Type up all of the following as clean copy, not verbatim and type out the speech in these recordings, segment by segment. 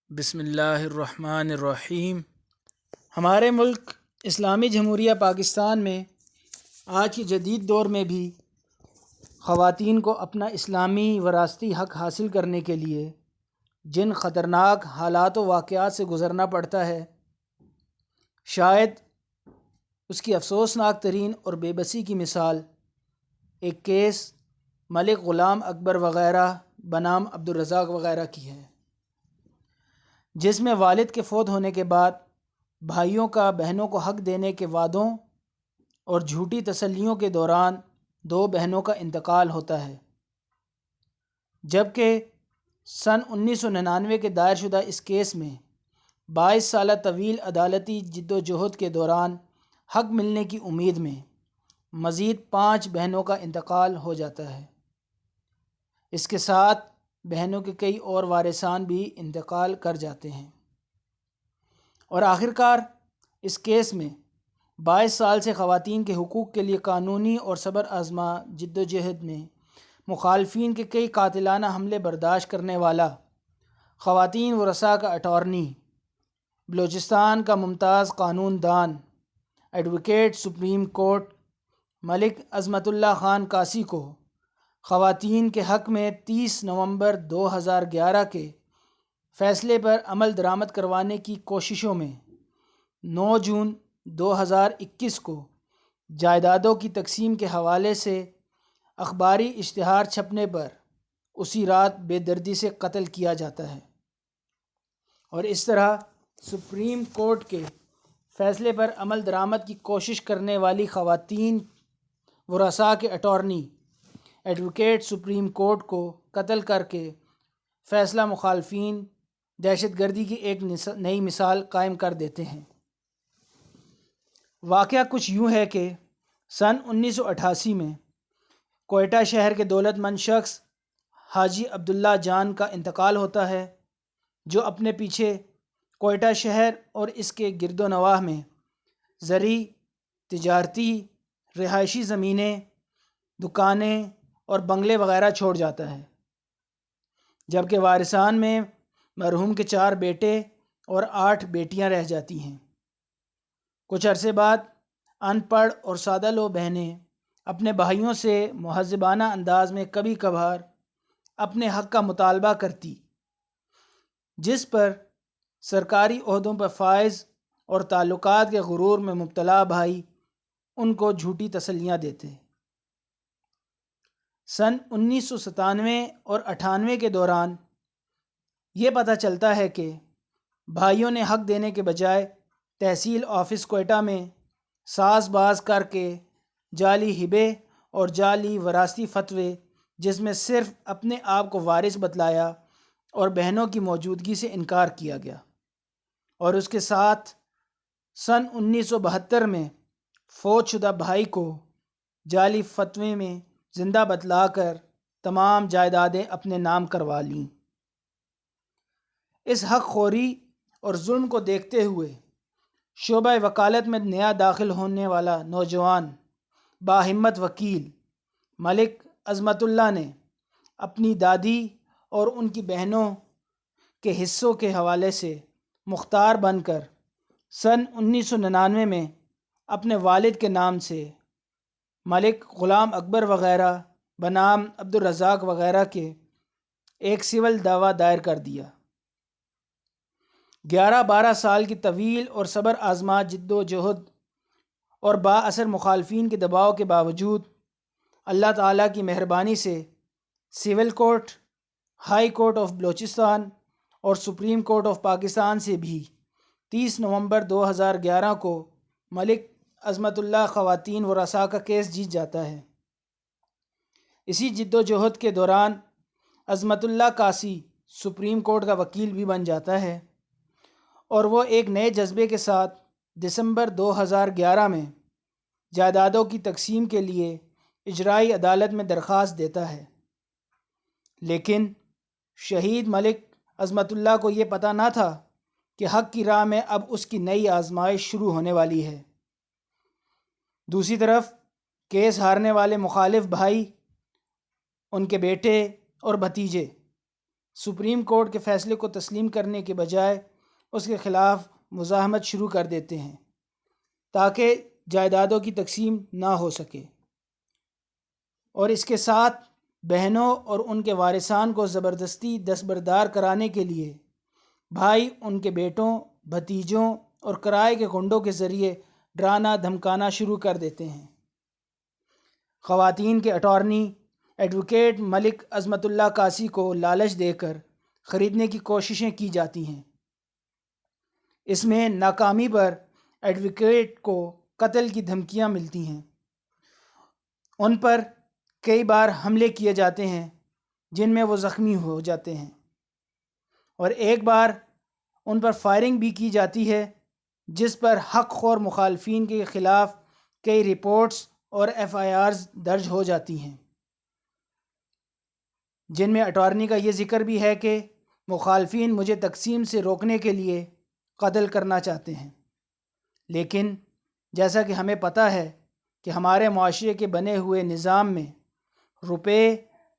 بسم اللہ الرحمن الرحیم۔ ہمارے ملک اسلامی جمہوریہ پاکستان میں آج کے جدید دور میں بھی خواتین کو اپنا اسلامی وراثتی حق حاصل کرنے کے لیے جن خطرناک حالات و واقعات سے گزرنا پڑتا ہے، شاید اس کی افسوسناک ترین اور بے بسی کی مثال ایک کیس ملک غلام اکبر وغیرہ بنام عبدالرزاق وغیرہ کی ہے، جس میں والد کے فوت ہونے کے بعد بھائیوں کا بہنوں کو حق دینے کے وعدوں اور جھوٹی تسلیوں کے دوران دو بہنوں کا انتقال ہوتا ہے، جبکہ سن 1999 کے دائر شدہ اس کیس میں 22 سالہ طویل عدالتی جد و جہد کے دوران حق ملنے کی امید میں مزید 5 بہنوں کا انتقال ہو جاتا ہے۔ اس کے ساتھ بہنوں کے کئی اور وارثان بھی انتقال کر جاتے ہیں، اور آخرکار اس کیس میں 22 سال سے خواتین کے حقوق کے لیے قانونی اور صبر آزما جد و جہد میں مخالفین کے کئی قاتلانہ حملے برداشت کرنے والا خواتین ورثاء کا اٹارنی، بلوچستان کا ممتاز قانون دان، ایڈوکیٹ سپریم کورٹ ملک عظمت اللہ خان قاسی کو خواتین کے حق میں 30 نومبر 2011 کے فیصلے پر عمل درآمد کروانے کی کوششوں میں 9 جون 2021 کو جائیدادوں کی تقسیم کے حوالے سے اخباری اشتہار چھپنے پر اسی رات بے دردی سے قتل کیا جاتا ہے، اور اس طرح سپریم کورٹ کے فیصلے پر عمل درآمد کی کوشش کرنے والی خواتین ورثاء کے اٹارنی ایڈوکیٹ سپریم کورٹ کو قتل کر کے فیصلہ مخالفین دہشت گردی کی ایک نئی مثال قائم کر دیتے ہیں۔ واقعہ کچھ یوں ہے کہ سن 1988 میں کوئٹہ شہر کے دولت مند شخص حاجی عبداللہ جان کا انتقال ہوتا ہے، جو اپنے پیچھے کوئٹہ شہر اور اس کے گرد و نواح میں زرعی، تجارتی، رہائشی زمینیں، دکانیں اور بنگلے وغیرہ چھوڑ جاتا ہے، جبکہ وارثان میں مرحوم کے 4 بیٹے اور 8 بیٹیاں رہ جاتی ہیں۔ کچھ عرصے بعد ان پڑھ اور سادہ لوح بہنیں اپنے بھائیوں سے مہذبانہ انداز میں کبھی کبھار اپنے حق کا مطالبہ کرتی، جس پر سرکاری عہدوں پر فائز اور تعلقات کے غرور میں مبتلا بھائی ان کو جھوٹی تسلیاں دیتے۔ سن 1997 اور 98 کے دوران یہ پتہ چلتا ہے کہ بھائیوں نے حق دینے کے بجائے تحصیل آفس کوئٹہ میں ساز باز کر کے جعلی ہبے اور جعلی وراثتی فتوے، جس میں صرف اپنے آپ کو وارث بتلایا اور بہنوں کی موجودگی سے انکار کیا گیا، اور اس کے ساتھ سن 1972 میں فوت شدہ بھائی کو جعلی فتوے میں زندہ بتلا کر تمام جائیدادیں اپنے نام کروا لیں۔ اس حق خوری اور ظلم کو دیکھتے ہوئے شعبہ وکالت میں نیا داخل ہونے والا نوجوان باہمت وکیل ملک عظمت اللہ نے اپنی دادی اور ان کی بہنوں کے حصوں کے حوالے سے مختار بن کر سن 1999 میں اپنے والد کے نام سے ملک غلام اکبر وغیرہ بنام عبدالرزاق وغیرہ کے ایک سول دعویٰ دائر کر دیا۔ 11-12 سال کی طویل اور صبر آزما جد و جہد اور با اثر مخالفین کے دباؤ کے باوجود اللہ تعالیٰ کی مہربانی سے civil court, high court of Balochistan اور سپریم کورٹ آف پاکستان سے بھی 30 نومبر 2011 کو ملک عظمت اللہ خواتین ورثاء کا کیس جیت جاتا ہے۔ اسی جد و جہد کے دوران عظمت اللہ قاسی سپریم کورٹ کا وکیل بھی بن جاتا ہے، اور وہ ایک نئے جذبے کے ساتھ دسمبر 2011 میں جائیدادوں کی تقسیم کے لیے اجرائی عدالت میں درخواست دیتا ہے، لیکن شہید ملک عظمت اللہ کو یہ پتہ نہ تھا کہ حق کی راہ میں اب اس کی نئی آزمائش شروع ہونے والی ہے۔ دوسری طرف کیس ہارنے والے مخالف بھائی، ان کے بیٹے اور بھتیجے سپریم کورٹ کے فیصلے کو تسلیم کرنے کے بجائے اس کے خلاف مزاحمت شروع کر دیتے ہیں تاکہ جائیدادوں کی تقسیم نہ ہو سکے، اور اس کے ساتھ بہنوں اور ان کے وارثان کو زبردستی دستبردار کرانے کے لیے بھائی ان کے بیٹوں، بھتیجوں اور کرائے کے گنڈوں کے ذریعے ڈرانا دھمکانا شروع کر دیتے ہیں۔ خواتین کے اٹارنی ایڈوکیٹ ملک عظمت اللہ قاسی کو لالچ دے کر خریدنے کی کوششیں کی جاتی ہیں۔ اس میں ناکامی پر ایڈوکیٹ کو قتل کی دھمکیاں ملتی ہیں، ان پر کئی بار حملے کیے جاتے ہیں جن میں وہ زخمی ہو جاتے ہیں، اور ایک بار ان پر فائرنگ بھی کی جاتی ہے جس پر حق خور مخالفین کے خلاف کئی رپورٹس اور ایف آئی آرز درج ہو جاتی ہیں، جن میں اٹارنی کا یہ ذکر بھی ہے کہ مخالفین مجھے تقسیم سے روکنے کے لیے قتل کرنا چاہتے ہیں، لیکن جیسا کہ ہمیں پتہ ہے کہ ہمارے معاشرے کے بنے ہوئے نظام میں روپے،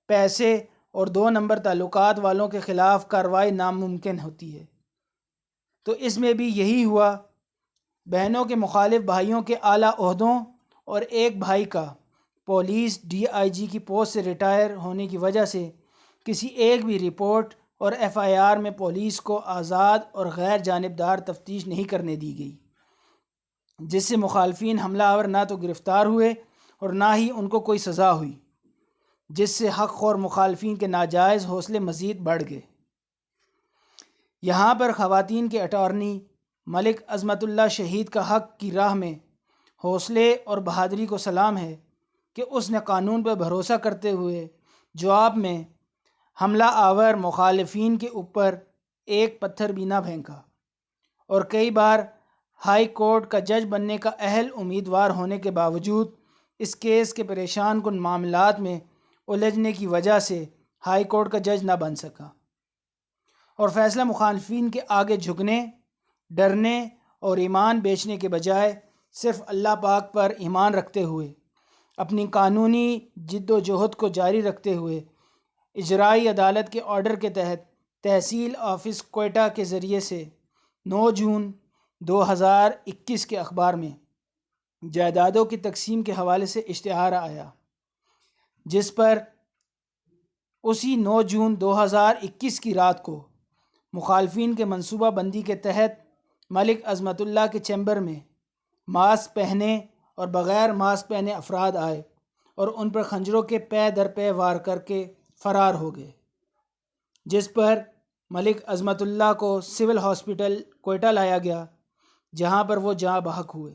پیسے اور 2 نمبر تعلقات والوں کے خلاف کارروائی ناممکن ہوتی ہے، تو اس میں بھی یہی ہوا۔ بہنوں کے مخالف بھائیوں کے اعلیٰ عہدوں اور ایک بھائی کا پولیس DIG کی پوسٹ سے ریٹائر ہونے کی وجہ سے کسی ایک بھی رپورٹ اور FIR میں پولیس کو آزاد اور غیر جانبدار تفتیش نہیں کرنے دی گئی، جس سے مخالفین حملہ آور نہ تو گرفتار ہوئے اور نہ ہی ان کو کوئی سزا ہوئی، جس سے حق خور مخالفین کے ناجائز حوصلے مزید بڑھ گئے۔ یہاں پر خواتین کے اٹارنی ملک عظمت اللہ شہید کا حق کی راہ میں حوصلے اور بہادری کو سلام ہے کہ اس نے قانون پر بھروسہ کرتے ہوئے جواب میں حملہ آور مخالفین کے اوپر ایک پتھر بھی نہ پھینکا، اور کئی بار ہائی کورٹ کا جج بننے کا اہل امیدوار ہونے کے باوجود اس کیس کے پریشان کن معاملات میں الجھنے کی وجہ سے ہائی کورٹ کا جج نہ بن سکا، اور فیصلہ مخالفین کے آگے جھکنے، ڈرنے اور ایمان بیچنے کے بجائے صرف اللہ پاک پر ایمان رکھتے ہوئے اپنی قانونی جد و جہد کو جاری رکھتے ہوئے اجرائی عدالت کے آرڈر کے تحت تحصیل آفس کوئٹہ کے ذریعے سے 9 جون 2021 کے اخبار میں جائیدادوں کی تقسیم کے حوالے سے اشتہار آیا، جس پر اسی 9 جون 2021 کی رات کو مخالفین کے منصوبہ بندی کے تحت ملک عظمت اللہ کے چیمبر میں ماسک پہنے اور بغیر ماسک پہنے افراد آئے اور ان پر خنجروں کے پے در پے وار کر کے فرار ہو گئے، جس پر ملک عظمت اللہ کو سول ہاسپٹل کوئٹہ لایا گیا، جہاں پر وہ جاں بحق ہوئے،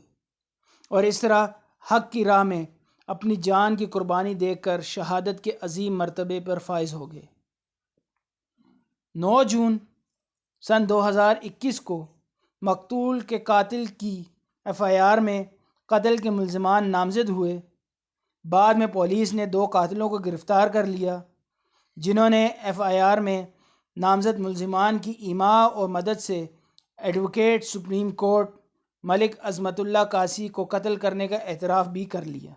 اور اس طرح حق کی راہ میں اپنی جان کی قربانی دے کر شہادت کے عظیم مرتبے پر فائز ہو گئے۔ 9 جون سن 2021 کو مقتول کے قاتل کی FIR میں قتل کے ملزمان نامزد ہوئے۔ بعد میں پولیس نے 2 قاتلوں کو گرفتار کر لیا، جنہوں نے FIR میں نامزد ملزمان کی ایماء اور مدد سے ایڈوکیٹ سپریم کورٹ ملک عظمت اللہ قاسی کو قتل کرنے کا اعتراف بھی کر لیا۔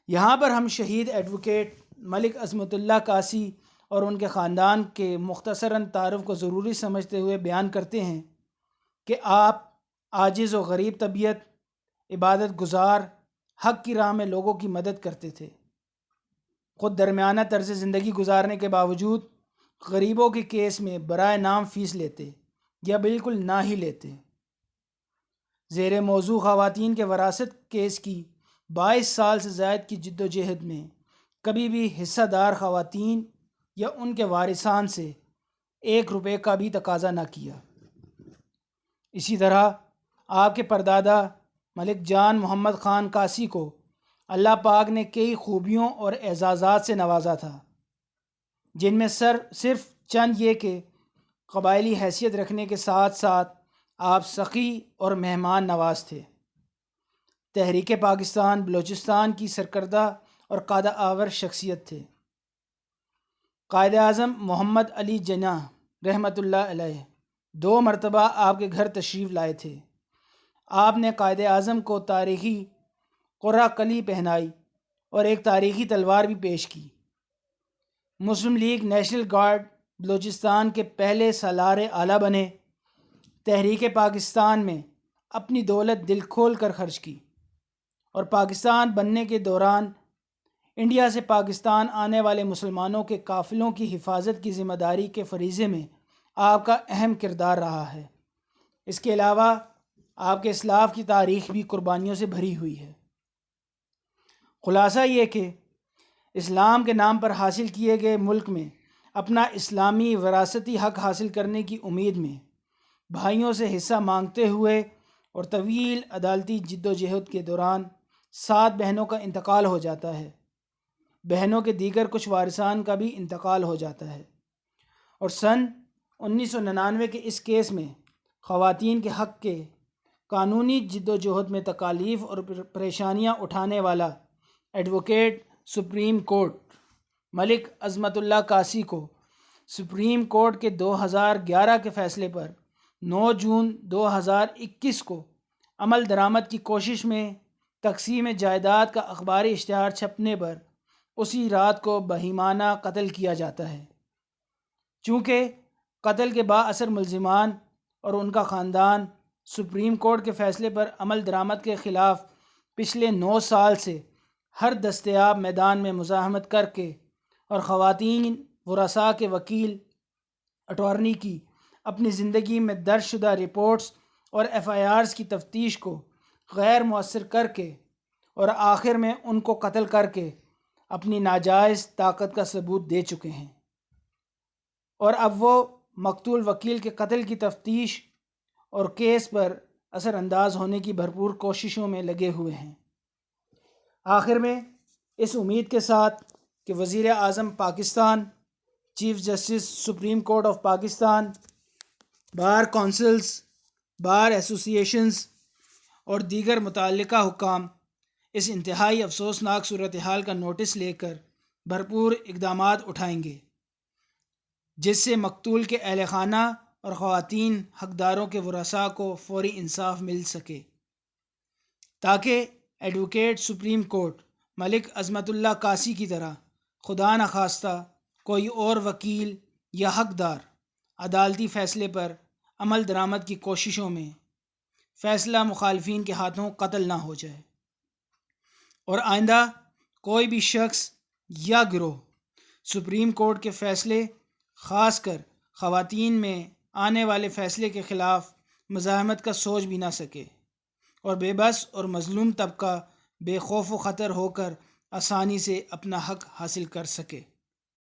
یہاں پر ہم شہید ایڈوکیٹ ملک عظمت اللہ قاسی اور ان کے خاندان کے مختصراً تعارف کو ضروری سمجھتے ہوئے بیان کرتے ہیں کہ آپ عاجز و غریب طبیعت، عبادت گزار، حق کی راہ میں لوگوں کی مدد کرتے تھے۔ خود درمیانہ طرز زندگی گزارنے کے باوجود غریبوں کے کیس میں برائے نام فیس لیتے یا بالکل نہ ہی لیتے۔ زیر موضوع خواتین کے وراثت کیس کی 22 سال سے زائد کی جد و جہد میں کبھی بھی حصہ دار خواتین یا ان کے وارثان سے 1 روپے کا بھی تقاضا نہ کیا۔ اسی طرح آپ کے پردادا ملک جان محمد خان قاسی کو اللہ پاک نے کئی خوبیوں اور اعزازات سے نوازا تھا، جن میں صرف چند یہ کہ قبائلی حیثیت رکھنے کے ساتھ ساتھ آپ سخی اور مہمان نواز تھے۔ تحریک پاکستان بلوچستان کی سرکردہ اور قادہ آور شخصیت تھے۔ قائد اعظم محمد علی جناح رحمۃ اللہ علیہ 2 مرتبہ آپ کے گھر تشریف لائے تھے۔ آپ نے قائد اعظم کو تاریخی قرہ قلی پہنائی اور ایک تاریخی تلوار بھی پیش کی۔ مسلم لیگ نیشنل گارڈ بلوچستان کے پہلے سالار اعلیٰ بنے، تحریک پاکستان میں اپنی دولت دل کھول کر خرچ کی، اور پاکستان بننے کے دوران انڈیا سے پاکستان آنے والے مسلمانوں کے قافلوں کی حفاظت کی ذمہ داری کے فریضے میں آپ کا اہم کردار رہا ہے۔ اس کے علاوہ آپ کے اسلاف کی تاریخ بھی قربانیوں سے بھری ہوئی ہے۔ خلاصہ یہ کہ اسلام کے نام پر حاصل کیے گئے ملک میں اپنا اسلامی وراثتی حق حاصل کرنے کی امید میں بھائیوں سے حصہ مانگتے ہوئے اور طویل عدالتی جد و جہد کے دوران 7 بہنوں کا انتقال ہو جاتا ہے۔ بہنوں کے دیگر کچھ وارثان کا بھی انتقال ہو جاتا ہے، اور سن 1999 کے اس کیس میں خواتین کے حق کے قانونی جد و جہد میں تکالیف اور پریشانیاں اٹھانے والا ایڈوکیٹ سپریم کورٹ ملک عظمت اللہ قاسی کو سپریم کورٹ کے 2011 کے فیصلے پر 9 جون 2021 کو عمل درآمد کی کوشش میں تقسیم جائیداد کا اخباری اشتہار چھپنے پر اسی رات کو بہیمانہ قتل کیا جاتا ہے۔ چونکہ قتل کے بااثر ملزمان اور ان کا خاندان سپریم کورٹ کے فیصلے پر عمل درآمد کے خلاف پچھلے 9 سال سے ہر دستیاب میدان میں مزاحمت کر کے اور خواتین ورثاء کے وکیل اٹارنی کی اپنی زندگی میں درج شدہ رپورٹس اور FIRs کی تفتیش کو غیر مؤثر کر کے اور آخر میں ان کو قتل کر کے اپنی ناجائز طاقت کا ثبوت دے چکے ہیں، اور اب وہ مقتول وکیل کے قتل کی تفتیش اور کیس پر اثر انداز ہونے کی بھرپور کوششوں میں لگے ہوئے ہیں۔ آخر میں اس امید کے ساتھ کہ وزیر اعظم Pakistan, chief justice supreme court of Pakistan, bar councils, bar associations اور دیگر متعلقہ حکام اس انتہائی افسوسناک صورتحال کا نوٹس لے کر بھرپور اقدامات اٹھائیں گے، جس سے مقتول کے اہل خانہ اور خواتین حقداروں کے ورثاء کو فوری انصاف مل سکے، تاکہ ایڈوکیٹ سپریم کورٹ ملک عظمت اللہ قاسی کی طرح خدا نخواستہ کوئی اور وکیل یا حقدار عدالتی فیصلے پر عمل درآمد کی کوششوں میں فیصلہ مخالفین کے ہاتھوں قتل نہ ہو جائے، اور آئندہ کوئی بھی شخص یا گروہ سپریم کورٹ کے فیصلے، خاص کر خواتین میں آنے والے فیصلے کے خلاف مزاحمت کا سوچ بھی نہ سکے، اور بے بس اور مظلوم طبقہ بے خوف و خطر ہو کر آسانی سے اپنا حق حاصل کر سکے۔